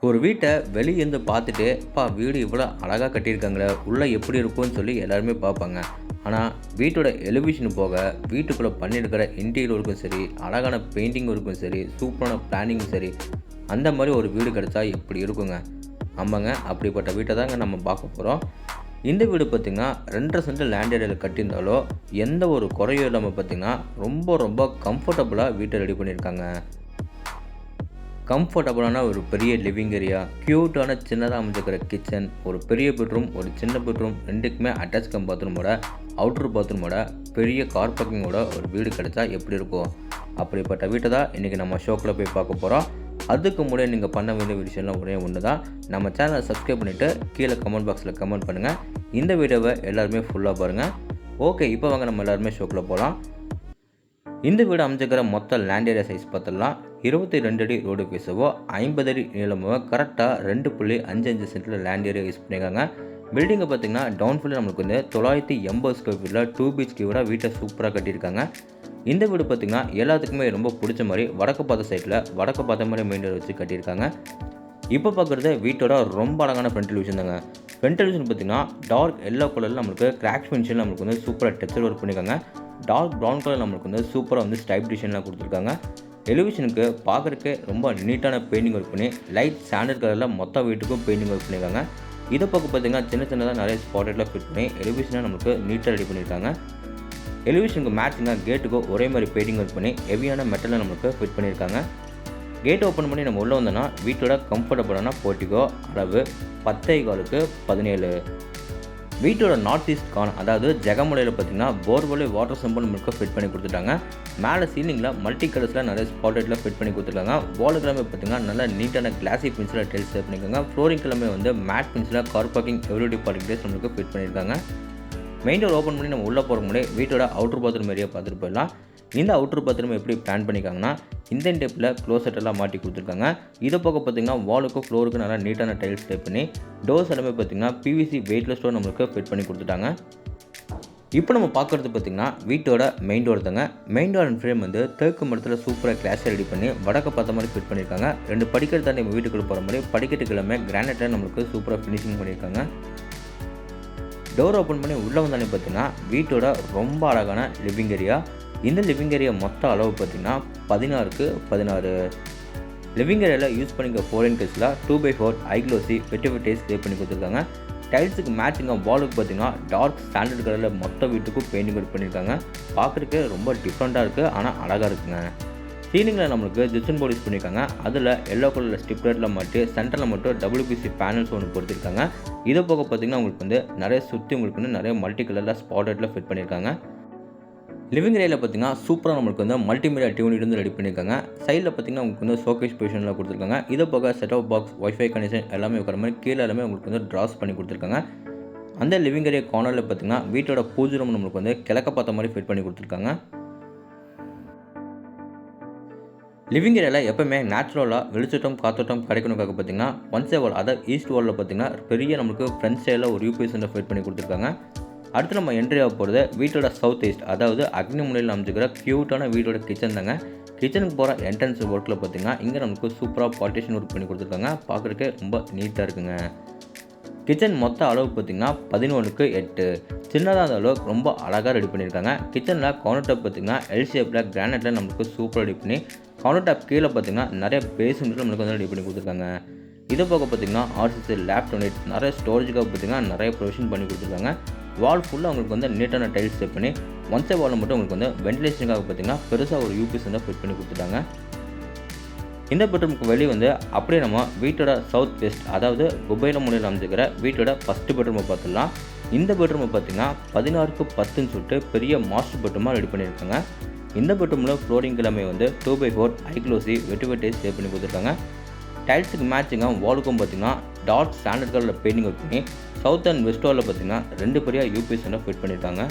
ஒரு வீட்ட வெளியேருந்து பார்த்துட்டு, "அப்பா வீடு இவ்வளோ அழகா கட்டியிருக்காங்களே! உள்ள எப்படி இருக்கும்னு?" சொல்லி எல்லாருமே பார்ப்பாங்க. ஆனா, வீட்டோட எலிவேஷன் போக, வீட்டுக்குள்ள பண்ணியிருக்கிற இன்டீரியர் ஒர்க்கும் சரி, அழகான பெயிண்டிங் ஒர்க்கும் சரி, சூப்பரான பிளானிங்கும் சரி, அந்த மாரி ஒரு வீடு கிடைச்சா எப்படி இருக்குங்க? ஆமாங்க, அப்படிப்பட்ட வீட்ட தாங்க நம்ம பார்க்க போறோம். இந்த வீடு பார்த்தீங்கன்னா, 2 1/2 சென்ட் லேண்ட் ஏரியால கட்டியிருந்தாலும், எந்த ஒரு குறையும் இல்லாம பார்த்தீங்கன்னா, ரொம்ப ரொம்ப கம்ஃபர்டபுளா வீட்ட ரெடி பண்ணியிருக்காங்க. கம்ஃபர்டபுளான ஒரு பெரிய லிவிங் ஏரியா, கியூட்டான சின்னதா அமைஞ்சிருக்கிற கிச்சன், ஒரு பெரிய பெட்ரூம், ஒரு சின்ன பெட்ரூம் 2க்குமே அட்டாச் பாத்ரூமோட, அவுட்டர் பாத்ரூமோட, பெரிய கார் பார்க்கிங்கோட ஒரு வீடு கிடைச்சா எப்படி இருக்கும்? அப்படிப்பட்ட வீட்ட தான் இன்றைக்கி நம்ம ஷோக்குள்ள போய் பார்க்க போகிறோம். அதுக்கு முன்னாடி நீங்கள் பண்ண வேண்டிய விஷயம்லாம் ஒரே ஒன்று தான். நம்ம சேனலை சப்ஸ்கிரைப் பண்ணிவிட்டு கீழே கமெண்ட் பாக்ஸில் கமெண்ட் பண்ணுங்கள். இந்த வீடியோவை எல்லாருமே ஃபுல்லாக பாருங்கள். ஓகே, இப்போ வாங்க நம்ம எல்லாருமே ஷோக்குள்ள போகலாம். இந்த வீடு அமைஞ்சிருக்கிற மொத்த லேண்ட் ஏரியா சைஸ் பார்த்துடலாம். 22 அடி ரோடு பேசவோ, 50 அடி நீளமோ, கரெக்டாக 2.55 சென்டில் லேண்ட் ஏரியா யூஸ் பண்ணியிருக்காங்க. பில்டிங்கை பார்த்தீங்கன்னா டவுன் ஃபுல்லாக நம்மளுக்கு வந்து 980 ஸ்கொயர் ஃபீட்டில் 2 பிஹெச்கே விட வீட்டை சூப்பராக கட்டியிருக்காங்க. இந்த வீடு பார்த்திங்கன்னா எல்லாத்துக்குமே ரொம்ப பிடிச்ச மாதிரி வடக்கு பார்த்த சைட்டில் வடக்கு பார்த்த மாதிரி மெயின் டோர் வச்சு கட்டியிருக்காங்க. இப்போ பார்க்குறது வீட்டோட ரொம்ப அழகான ஃப்ரண்ட் எலிவேஷன் தாங்க. ஃப்ரண்ட் எலிவேஷன் பார்த்திங்கன்னா டார்க் எல்லோ கலரில் நம்மளுக்கு கிராக்ஸ் ஃபினிஷில் நம்மளுக்கு வந்து சூப்பராக டெக்ஸ்சர் ஒர்க் பண்ணியிருக்காங்க. டார்க் ப்ரௌன் கலர் நம்மளுக்கு வந்து சூப்பராக வந்து ஸ்டைப் டிசைன்லாம் கொடுத்துருக்காங்க. எலிவேஷனுக்கு பார்க்குறதுக்கு ரொம்ப நீட்டான பெயிண்டிங் ஒர்க் பண்ணி லைட் ஸ்டாண்டர்ட் கலரில் மொத்த வீட்டுக்கும் பெயிண்டிங் ஒர்க் பண்ணியிருக்காங்க. இதை பக்கம் பார்த்திங்கன்னா சின்ன சின்னதாக நிறைய ஸ்பாட்லைட்லாம் ஃபிட் பண்ணி எலிவேஷனை நம்மளுக்கு நீட்டாக ரெடி பண்ணியிருக்காங்க. எலிவேஷனுக்கு மேட்சிங்காக கேட்டுக்கும் ஒரே மாதிரி பெயிண்டிங் ஒர்க் பண்ணி ஹெவியான மெட்டலில் நம்மளுக்கு ஃபிட் பண்ணியிருக்காங்க. கேட் ஓப்பன் பண்ணி நம்ம உள்ளே வந்தோன்னா வீட்டோட கம்ஃபர்டபுளான போர்ட்டிகோ, அளவு 10.4க்கு 17. வீட்டோட நார்த் ஈஸ்ட் கார்னர், அதாவது ஜெகமலையில் பார்த்தீங்கன்னா போர்வெல் வாட்டர் சம்பல் நம்மளுக்கு ஃபிட் பண்ணி கொடுத்துட்டாங்க. மேலே சீலிங்கில் மல்டி கலர்ஸில் நிறைய ஸ்பாட்லைட்லாம் ஃபிட் பண்ணி கொடுத்துருக்காங்க. வால் கிழமை பார்த்தீங்கன்னா நல்லா நீட்டான கிளாசி பென்சில் டைல்ஸ் செட் பண்ணியிருக்காங்க. ஃப்ளோரிங் கிழமை வந்து matte pencil car parking everyday parking days நம்மளுக்கு ஃபிட் பண்ணியிருக்காங்க. மெயின் டோர் ஓப்பன் பண்ணி நம்ம உள்ளே போகிற முன்னாடி வீட்டோட அவுட்டர் பாத்ரூம் ஏரியா பார்த்துட்டு போயிடலாம். இந்த அவுட்டர் பாத்ரூம் எப்படி பிளான் பண்ணியிருக்காங்கன்னா, இந்தியன் டைப்பில் க்ளோசெட் எல்லாம் மாட்டி கொடுத்துருக்காங்க. இதை பக்கம் பார்த்திங்கன்னா வாலுக்கும் ஃப்ளோருக்கும் நல்லா நீட்டான டைல்ஸ் டைப் பண்ணி டோர்ஸ் எல்லாமே பார்த்திங்கன்னா பிவிசி வெயிட்லெஸ் டோர் நம்மளுக்கு ஃபிட் பண்ணி கொடுத்துட்டாங்க. இப்போ நம்ம பார்க்குறது பார்த்திங்கன்னா வீட்டோட மெயின் டோர் தாங்க. மெயின் டோர் அண்ட் ஃப்ரேம் வந்து தேக்கு மரத்தில் சூப்பராக கிளாஸை ரெடி பண்ணி வடக்க பார்த்த மாதிரி ஃபிட் பண்ணியிருக்காங்க. 2 படிக்கட்டு தாண்டி நம்ம வீட்டுக்குள்ளே போகிற மாதிரி படிக்கட்டுக்கு எல்லாமே கிரானைட்டில் நம்மளுக்கு சூப்பராக ஃபினிஷிங் பண்ணியிருக்காங்க. டோர் ஓப்பன் பண்ணி உள்ளே வந்தாலே பார்த்தீங்கன்னா வீட்டோட ரொம்ப அழகான லிவிங் ஏரியா. இந்த லிவிங் ஏரியா மொத்த அளவு பார்த்திங்கன்னா 16க்கு 16. லிவிங் ஏரியாவில் யூஸ் பண்ணிக்க 4 இன்ச்சஸில் 2x4 ஐக்ளோசி வெட்டிவிட்டேஸ் லே பண்ணி கொடுத்துருக்காங்க. டைல்ஸுக்கு மேட்சிங்காக வாலுக்கு பார்த்திங்கன்னா டார்க் ஸ்டாண்டர்ட் கலரில் மொத்த வீட்டுக்கும் பெயிண்டிங் ஒர்க் பண்ணியிருக்காங்க. பார்க்குறதுக்கு ரொம்ப டிஃப்ரெண்ட்டாக இருக்குது, ஆனால் அழகாக இருக்குங்க. சீலிங்கில் நம்மளுக்கு ஜிப்சன் போர்டு யூஸ் பண்ணியிருக்காங்க. அதில் எல்லோ கலரில் ஸ்டிப் லைட்டில் மாட்டி சென்டரில் மட்டும் WPC பேனல்ஸ் ஒன்று பொறுத்திருக்காங்க. இதை போக பார்த்திங்கன்னா உங்களுக்கு வந்து நிறைய சுற்றி உங்களுக்கு வந்து நிறைய மல்டி கலரில் ஸ்பாட் லைட்டில் ஃபிட் பண்ணியிருக்காங்க. லிவிங் ஏரியாவில் பார்த்திங்கன்னா சூப்பராக நம்மளுக்கு வந்து மல்டிமீடியா டியூனிட் வந்து ரெடி பண்ணியிருக்காங்க. சைடில் பார்த்திங்கன்னா உங்களுக்கு வந்து ஷோகேஸ் பொசிஷனில் கொடுத்துருக்காங்க. இதை போக set of box, wifi connection எல்லாமே இருக்கிற மாதிரி கீழே எல்லாமே உங்களுக்கு வந்து ட்ராஸ் பண்ணி கொடுத்துருக்காங்க. அந்த லிவிங் ஏரியா கார்னரில் பார்த்திங்கன்னா வீட்டோட பூஜை ரூம் நம்மளுக்கு வந்து கிழக்க பார்த்த மாதிரி ஃபிட் பண்ணி கொடுத்துருக்காங்க. லிவிங் ஏரியாவில் எப்போவுமே நேச்சுரலாக வெளிச்சட்டம் காற்றோட்டம் கிடைக்கணுக்காக பார்த்திங்கன்னா ஒன் சைட் வால், அதாவது ஈஸ்ட் வாலில் பார்த்திங்கன்னா பெரிய நம்மளுக்கு ஃப்ரண்ட் சைடில் ஒரு யூபிஎஸ் சென்டர் ஃபிட் பண்ணி கொடுத்துருக்காங்க. அடுத்து நம்ம என்ட்ரி ஆக போகிறது வீட்டோட சவுத் ஈஸ்ட், அதாவது அக்னி முனையில் அமைச்சிக்கிற க்யூட்டான வீட்டோட கிச்சன் தாங்க. கிச்சனுக்கு போகிற என்ட்ரன்ஸ் ஒர்க்கில் பார்த்திங்கன்னா இங்கே நமக்கு சூப்பராக பார்ட்டிஷன் ஒர்க் பண்ணி கொடுத்துருக்காங்க. பார்க்குறதுக்கு ரொம்ப நீட்டாக இருக்குங்க. கிச்சன் மொத்த அளவு பார்த்திங்கன்னா 11க்கு 8. சின்னதாக அந்த அளவுக்கு ரொம்ப அழகாக ரெடி பண்ணியிருக்காங்க. கிச்சனில் கவுண்டர் டாப் பார்த்திங்கன்னா எல் ஷேப்பில் கிரானைட்டில் நம்மளுக்கு சூப்பராக ரெடி பண்ணி கவுண்டர் டாப் கீழே பார்த்திங்கன்னா நிறைய பேசின் நம்மளுக்கு வந்து ரெடி பண்ணி கொடுத்துருக்காங்க. இதை போக பார்த்திங்கன்னா ஆர்சிசி லேப் யூனிட் நிறைய ஸ்டோரேஜுக்காக பார்த்திங்கன்னா நிறைய ப்ரொவிஷன் பண்ணி கொடுத்துருக்காங்க. வால் ஃபுல்லாக உங்களுக்கு வந்து நீட்டான டைல்ஸ் செட் பண்ணி ஒன் சைட் வாலில் மட்டும் உங்களுக்கு வந்து வென்டிலேஷனுக்காக பார்த்திங்கன்னா பெருசாக ஒரு யூபிஎஸ் வந்து ஃபிட் பண்ணி கொடுத்துட்டாங்க. இந்த பெட்ரூமுக்கு வெளியே வந்து அப்படியே நம்ம வீட்டோட சவுத் வெஸ்ட், அதாவது குபைல முனையில் அமைஞ்சிக்கிற வீட்டோட ஃபஸ்ட்டு பெட்ரூமை பார்த்துடலாம். இந்த பெட்ரூமை பார்த்திங்கன்னா 16க்கு 10ன்னு சொல்லிட்டு பெரிய மாஸ்டர் பெட்ரூமாக ரெடி பண்ணியிருக்காங்க. இந்த பெட்ரூமில் ஃப்ளோரிங் எல்லாமே வந்து 2x4 ஐக்ளோசி வெட்டிவிட்டேஸ் லே பண்ணி கொடுத்துருக்காங்க. டைல்ஸுக்கு மேட்சிங்காக வாலுக்கும் பார்த்திங்கன்னா டார்க் ஸ்டாண்டர்ட் கலரில் பெயிண்டிங் ஒர்க் பண்ணி சவுத் அண்ட் வெஸ்ட் வாலில் பார்த்திங்கன்னா 2 பெரிய யூபிஎஸ் வந்து ஃபிட் பண்ணியிருக்காங்க.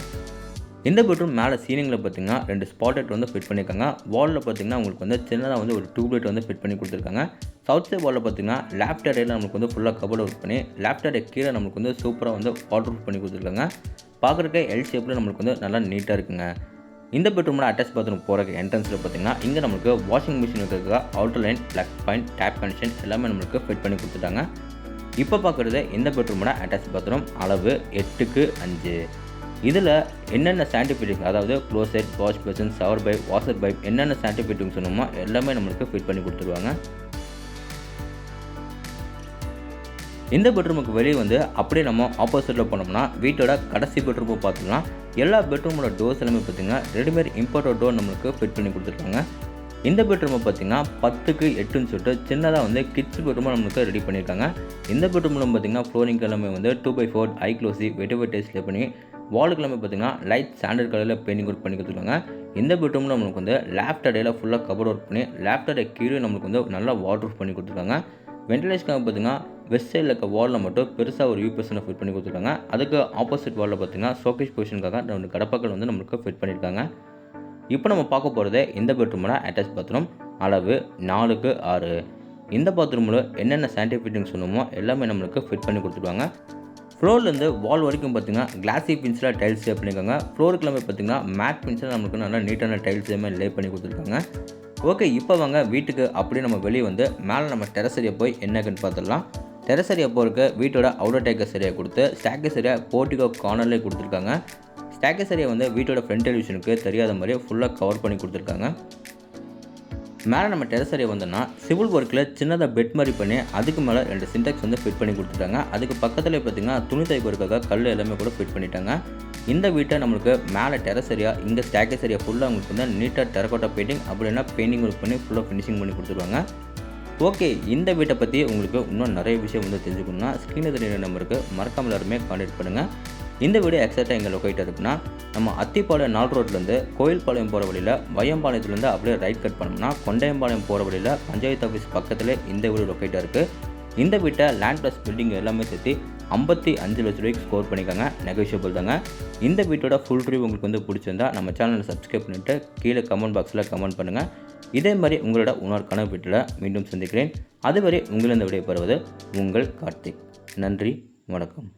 இந்த பெட்ரூம் மேலே சீலிங்கில் பார்த்திங்கன்னா 2 ஸ்பாட்லைட் வந்து ஃபிட் பண்ணியிருக்காங்க. வாலில் பார்த்திங்கன்னா உங்களுக்கு வந்து சின்னதாக வந்து ஒரு டியூப்லைட் வந்து ஃபிட் பண்ணி கொடுத்துருக்காங்க. சவுத் சைட் வாலில் பார்த்திங்கன்னா லேஃப்ட் ஏரியாவில் நம்மளுக்கு வந்து ஃபுல்லாக கபோர்ட் ஒர்க் பண்ணி லேஃப்ட் ஏரியா கீழே நம்மளுக்கு வந்து சூப்பராக வந்து வாட்டர் ப்ரூஃப் பண்ணி கொடுத்துருக்காங்க. பார்க்குறதுக்கே எல் ஷேப்பில் நம்மளுக்கு வந்து நல்லா நீட்டாக இருக்குங்க. இந்த பெட்ரூமோட அட்டாச் பாத்ரூம் போகிற என்ட்ரன்ஸில் பார்த்தீங்கன்னா இங்கே நம்மளுக்கு வாஷிங் மிஷின் வைக்கிறதுக்காக outer line, plug point, tape connection எல்லாமே நம்மளுக்கு ஃபிட் பண்ணி கொடுத்துட்டாங்க. இப்போ பார்க்குறது இந்த பெட்ரூமோட அட்டாச் பாத்ரூம் அளவு 8x5. இதில் என்னென்ன சானிடரி அதாவது closet, wash basin, shower pipe, washer pipe என்னென்ன சானிடரி சொன்னோமோ எல்லாமே நம்மளுக்கு ஃபிட் பண்ணி கொடுத்துருவாங்க. இந்த பெட்ரூமுக்கு வெளியே வந்து அப்படியே நம்ம ஆப்போசிட்டில் போனோம்னா வீட்டோட கடைசி பெட்ரூமை பார்த்துக்கலாம். எல்லா பெட்ரூமோட டோர்ஸ் எல்லாமே பார்த்திங்கன்னா ரெடிமேட் இம்போர்ட்டட் டோர் நம்மளுக்கு ஃபிட் பண்ணி கொடுத்துருக்காங்க. இந்த பெட்ரூமை பார்த்திங்கன்னா 10x8ன்னு சொல்லிட்டு சின்னதாக வந்து கிட்ஸ் பெட்ரூமாக நம்மளுக்கு ரெடி பண்ணியிருக்காங்க. இந்த பெட்ரூமில் பார்த்திங்கன்னா ஃப்ளோரிங் எல்லாமே வந்து 2x4 ஐ க்ளோசி வெட்டிவர் டேஸ்ட்ல பண்ணி வாலுக்கு எல்லாமே பார்த்திங்கன்னா லைட் ஸ்டாண்டர்ட் கலரில் பெயிண்டிங் ஒர்க் பண்ணி கொடுத்துருக்காங்க. இந்த பெட்ரூமில் நம்மளுக்கு வந்து லேஃப்ட் அடையில் ஃபுல்லாக கபோர்ட் ஒர்க் பண்ணி லேஃப்ட் அடை கீழே நம்மளுக்கு வந்து நல்லா வாட்டர் ப்ரூஃப் பண்ணி கொடுத்துருக்காங்க. வென்டிலேஷனுக்காக பார்த்திங்கன்னா வெஸ்ட் சைடில் இருக்க வாலில் மட்டும் பெருசாக ஒரு யூபிஎஸ்ஸை ஃபிட் பண்ணி கொடுத்துருக்காங்க. அதுக்கு ஆப்போசிட் வாலில் பார்த்திங்கன்னா ஷோகேஸ் பொசிஷனுக்காக 2 கடப்பாக்கள் வந்து நம்மளுக்கு ஃபிட் பண்ணியிருக்காங்க. இப்போ நம்ம பார்க்க போகிறது இந்த பெட்ரூமோட அட்டாச் பாத்ரூம் அளவு 4x6. இந்த பாத்ரூமில் என்னென்ன சானிடரி ஃபிட்டிங் சொன்னோமோ எல்லாமே நம்மளுக்கு ஃபிட் பண்ணி கொடுத்துருவாங்க. ஃப்ளோர்லேருந்து வால் வரைக்கும் பார்த்திங்கன்னா கிளாஸி பின்ஸில் டைல்ஸ் லே பண்ணியிருக்காங்க. ஃப்ளோருக்கு எல்லாமே பார்த்திங்கன்னா மேட் பின்ஸில் நம்மளுக்கு நல்லா நீட்டான டைல்ஸ் எல்லாமே லே பண்ணி கொடுத்துருக்காங்க. ஓகே, இப்போ வாங்க வீட்டுக்கு அப்படியே நம்ம வெளியே வந்து மேலே நம்ம டெரஸ் ஏரியா போய் என்னக்குன்னு பார்த்துடலாம். டெரஸ் ஏரியா போகிறதுக்கு வீட்டோட அவுட்டர் டேக்கஸ் ஏரியா கொடுத்து ஸ்டாக்கஸ் ஏரியா போர்ட்டிகோ கார்னர்லேயே கொடுத்துருக்காங்க. ஸ்டாக்கஸ் ஏரியா வந்து வீட்டோட ஃப்ரண்ட் டெலிவிஷனுக்கு தெரியாத மாதிரி ஃபுல்லாக கவர் பண்ணி கொடுத்துருக்காங்க. மேலே நம்ம டெரஸ் ஏரியா வந்தோம்னா சிவில் ஒர்க்கில் சின்னதாக பெட் மாதிரி பண்ணி அதுக்கு மேலே 2 சின்டெக்ஸ் வந்து ஃபிட் பண்ணி கொடுத்துட்டாங்க. அதுக்கு பக்கத்துலேயே பார்த்திங்கன்னா துணி துவைக்கிறதுக்காக கல் எல்லாமே கூட ஃபிட் பண்ணிட்டாங்க. இந்த வீட்டை நம்மளுக்கு மேலே டெரஸ் ஏரியா, இங்கே ஸ்டாக்கஸ் ஏரியா ஃபுல்லாக உங்களுக்கு வந்து நீட்டாக டெரகோட்டா பெயிண்டிங் அப்படின்னா பெயிண்டிங் ஒர்க் பண்ணி ஃபுல்லாக ஃபினிஷிங் பண்ணி கொடுத்துருவாங்க. ஓகே, இந்த வீட்டை பற்றி உங்களுக்கு இன்னும் நிறைய விஷயம் வந்து தெரிஞ்சுக்கணும்னா ஸ்க்ரீனில் தெரியுற நம்பருக்கு மறக்காமல் எல்லாருமே கான்டாக்ட் பண்ணுங்கள். இந்த வீடியோ எக்ஸாக்டாக எங்கே லொக்கேட் இருக்குன்னா நம்ம அத்திப்பாளையம் 4 ரோட்லேருந்து கோயில்பாளையம் போகிற வழியில் வையம்பாளையத்துலேருந்து அப்படியே ரைட் கட் பண்ணோம்னா கொண்டையம்பாளையம் போகிற வழியில் பஞ்சாயத்து ஆஃபீஸ் பக்கத்தில் இந்த வீடு லொக்கேட்டாக இருக்குது. இந்த வீட்டை லேண்ட் ப்ளஸ் பில்டிங் எல்லாமே சேர்த்து 55 லட்ச ரூபாய்க்கு ஸ்கோர் பண்ணிக்காங்க. நெகோஷியபிள் தாங்க. இந்த வீட்டோட ஃபுல் ரிவ்யூ உங்களுக்கு வந்து பிடிச்சிருந்தா நம்ம சேனலை சப்ஸ்கிரைப் பண்ணிவிட்டு கீழே கமெண்ட் பாக்ஸில் கமெண்ட் பண்ணுங்கள். இதே மாதிரி உங்களோட உணர்க்கான வீட்டில் மீண்டும் சந்திக்கிறேன். அதுவரை உங்களிடம் விடைபெறுவது உங்கள் கார்த்திக். நன்றி, வணக்கம்.